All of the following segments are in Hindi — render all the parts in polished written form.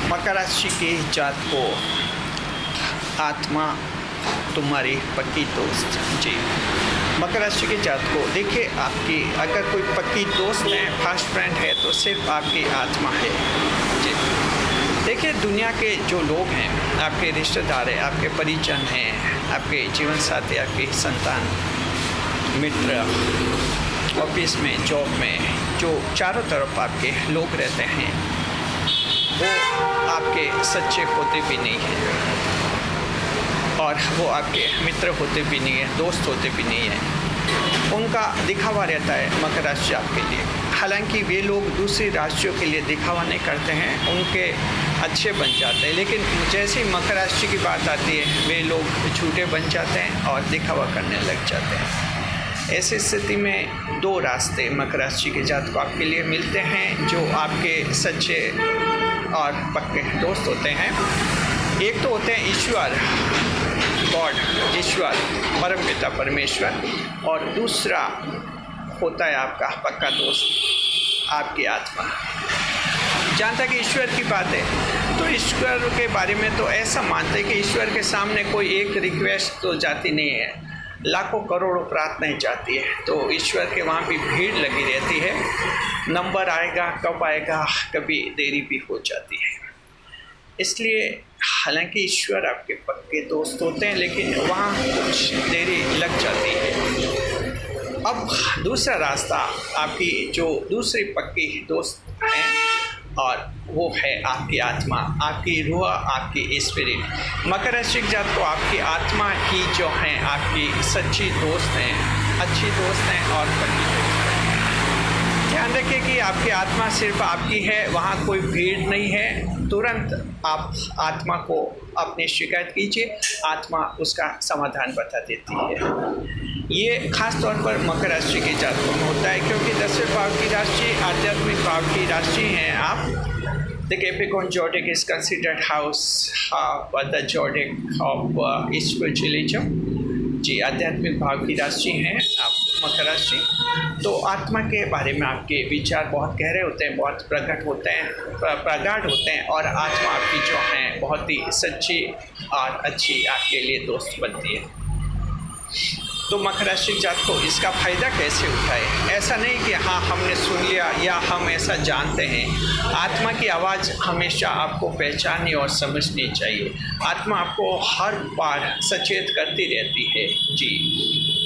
मकर राशि के जातकों, आत्मा तुम्हारी पक्की दोस्त। जी, मकर राशि के जातकों, देखिए आपकी अगर कोई पक्की दोस्त है, फर्स्ट फ्रेंड है, तो सिर्फ आपकी आत्मा है। जी, देखिए दुनिया के जो लोग हैं, आपके रिश्तेदार हैं, आपके परिजन हैं, आपके जीवन साथी, आपके संतान, मित्र, ऑफिस में, जॉब में जो चारों तरफ आपके लोग रहते हैं, वो आपके सच्चे होते भी नहीं हैं और वो आपके मित्र होते भी नहीं हैं, दोस्त होते भी नहीं हैं। उनका दिखावा रहता है मकर राशि आपके लिए। हालांकि वे लोग दूसरी राशियों के लिए दिखावा नहीं करते हैं, उनके अच्छे बन जाते हैं, लेकिन जैसे ही मकर राशि की बात आती है वे लोग झूठे बन जाते हैं और दिखावा करने लग जाते हैं। ऐसी स्थिति में दो रास्ते मकर राशि के जातकों आपके लिए मिलते हैं जो आपके सच्चे और पक्के दोस्त होते हैं। एक तो होते हैं ईश्वर, गॉड, ईश्वर, परमपिता परमेश्वर, और दूसरा होता है आपका पक्का दोस्त, आपकी आत्मा। जहाँ तक ईश्वर की बात है तो ईश्वर के बारे में तो ऐसा मानते हैं कि ईश्वर के सामने कोई एक रिक्वेस्ट तो जाती नहीं है, लाखों करोड़ों प्रार्थनाएं जाती है, तो ईश्वर के वहाँ भी भीड़ लगी रहती है। नंबर आएगा, कब आएगा, कभी देरी भी हो जाती है। इसलिए हालांकि ईश्वर आपके पक्के दोस्त होते हैं, लेकिन वहाँ कुछ देरी लग जाती है। अब दूसरा रास्ता आपकी जो दूसरी पक्की दोस्त हैं, और वो है आपकी आत्मा, आपकी रूह, आपकी स्पिरिट। मकर राशि के जातकों, आपकी आत्मा ही जो है आपकी सच्ची दोस्त हैं, अच्छी दोस्त हैं और पक्की दोस्त हैं। ध्यान रखिए कि आपकी आत्मा सिर्फ आपकी है, वहाँ कोई भीड़ नहीं है। तुरंत आप आत्मा को अपनी शिकायत कीजिए, आत्मा उसका समाधान बता देती है। ये खास तौर पर मकर राशि के जातकों में होता है, क्योंकि 10वें भाव की राशि आध्यात्मिक भाव की राशि हैं आप। The Capricorn zodiac is considered house the zodiac of spiritualism. जी, आध्यात्मिक भाव की राशि हैं आप मकर राशि। तो आत्मा के बारे में आपके विचार बहुत गहरे होते हैं, बहुत प्रगाढ़ होते हैं, और आत्मा आपकी जो है बहुत ही सच्ची और अच्छी आपके लिए दोस्त बनती है। तो मकर राशि जातकों को इसका फ़ायदा कैसे उठाए? ऐसा नहीं कि हाँ हमने सुन लिया या हम ऐसा जानते हैं। आत्मा की आवाज़ हमेशा आपको पहचाननी और समझनी चाहिए। आत्मा आपको हर बार सचेत करती रहती है। जी,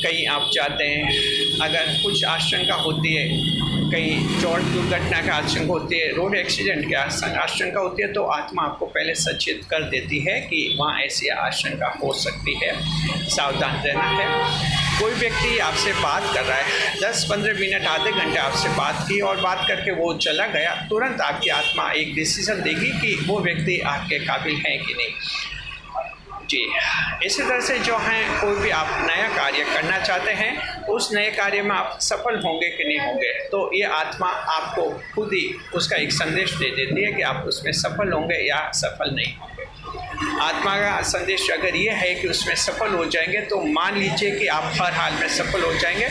कहीं आप जाते हैं, अगर कुछ आशंका होती है, कहीं चोट दुर्घटना का आशंका होती है, रोड एक्सीडेंट की आशंका होती है, तो आत्मा आपको पहले सचेत कर देती है कि वहाँ ऐसी आशंका हो सकती है, सावधान रहना है। कोई व्यक्ति आपसे बात कर रहा है, 10-15 मिनट, आधे घंटे आपसे बात की और बात करके वो चला गया, तुरंत आपकी आत्मा एक डिसीज़न देगी कि वो व्यक्ति आपके काबिल है कि नहीं। जी, इसी तरह से जो हैं कोई भी आप नया कार्य करना चाहते हैं, उस नए कार्य में आप सफल होंगे कि नहीं होंगे, तो ये आत्मा आपको खुद ही उसका एक संदेश दे देती है कि आप उसमें सफल होंगे या सफल नहीं होंगे। आत्मा का संदेश अगर ये है कि उसमें सफल हो जाएंगे, तो मान लीजिए कि आप हर हाल में सफल हो जाएंगे।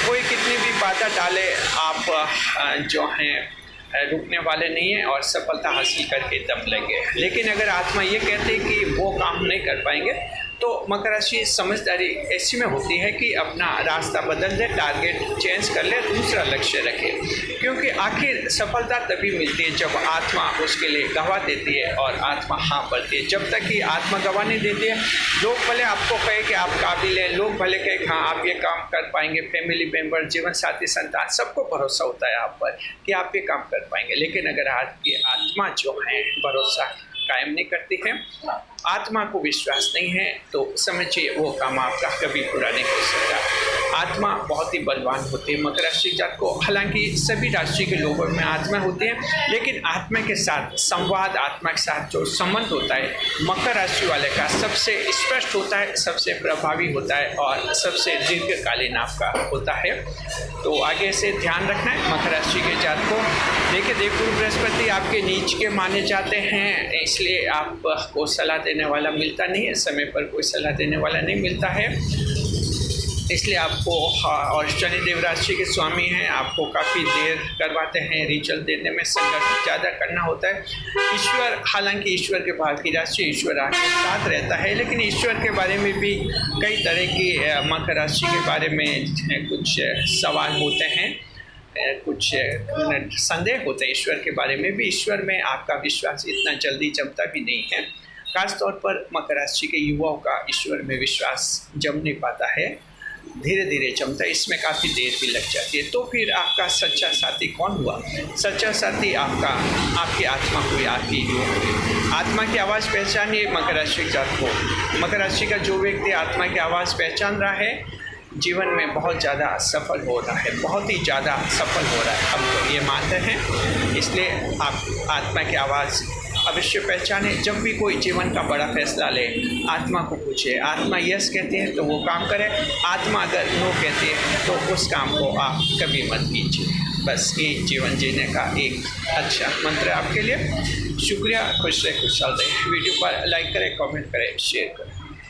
कोई कितनी भी बाधा डाले, आप जो हैं रुकने वाले नहीं हैं और सफलता हासिल करके दम लेंगे। लेकिन अगर आत्मा ये कहती है कि वो काम नहीं कर पाएंगे, तो मकर राशि समझदारी ऐसी में होती है कि अपना रास्ता बदल दे, टारगेट चेंज कर ले, दूसरा लक्ष्य रखे। क्योंकि आखिर सफलता तभी मिलती है जब आत्मा उसके लिए गवाह देती है और आत्मा हाँ बोलती है। जब तक कि आत्मा गवाह नहीं देती है, लोग भले आपको कहे कि आप काबिल हैं, लोग भले कहे कि हाँ आप ये काम कर पाएंगे, फैमिली मेम्बर, जीवन साथी, संतान, सबको भरोसा होता है आप पर कि आप ये काम कर पाएंगे। लेकिन अगर आपकी आत्मा जो है भरोसा कायम नहीं करती है, आत्मा को विश्वास नहीं है, तो समझिए वो काम आपका कभी पूरा नहीं हो सकता। आत्मा बहुत ही बलवान होती है मकर राशि जात को। हालांकि सभी राशि के लोगों में आत्मा होती है, लेकिन आत्मा के साथ संवाद, आत्मा के साथ जो संबंध होता है मकर राशि वाले का सबसे स्पष्ट होता है, सबसे प्रभावी होता है और सबसे दीर्घकालीन आपका होता है। तो आगे से ध्यान रखना है मकर राशि के जात को। देखिए देवगुरु बृहस्पति आपके नीच के माने जाते हैं, इसलिए आपको सलाह देने वाला मिलता नहीं है, समय पर कोई सलाह देने वाला नहीं मिलता है। इसलिए आपको और शनिदेव राशि के स्वामी हैं, आपको काफ़ी देर करवाते हैं, रिजल्ट देने में संघर्ष ज़्यादा करना होता है। ईश्वर, हालांकि ईश्वर के भाव की राशि, ईश्वर आपके साथ रहता है, लेकिन ईश्वर के बारे में भी कई तरह की मकर राशि के बारे में कुछ सवाल होते हैं, कुछ संदेह होते हैं ईश्वर के बारे में भी। ईश्वर में आपका विश्वास इतना जल्दी जमता भी नहीं है। खास तौर पर मकर राशि के युवाओं का ईश्वर में विश्वास जम नहीं पाता है, धीरे धीरे जमता है, इसमें काफ़ी देर भी लग जाती है। तो फिर आपका सच्चा साथी कौन हुआ? सच्चा साथी आपकी आत्मा हुई, आपकी आत्मा की आवाज़ पहचानिए मकर राशि जातकों। मकर राशि का जो व्यक्ति आत्मा की आवाज़ पहचान रहा है, जीवन में बहुत ज़्यादा सफल हो रहा है, बहुत ही ज़्यादा सफल हो रहा है, हम तो ये मानते हैं। इसलिए आप आत्मा की आवाज़ अवश्य पहचाने। जब भी कोई जीवन का बड़ा फैसला ले, आत्मा को पूछे। आत्मा यस कहती है तो वो काम करें, आत्मा अगर नो कहती है तो उस काम को आप कभी मत कीजिए। बस ये जीवन जीने का एक अच्छा मंत्र आपके लिए। शुक्रिया, खुश रहे, खुशहाल रहे। वीडियो पर लाइक करें, कमेंट करें, शेयर करें।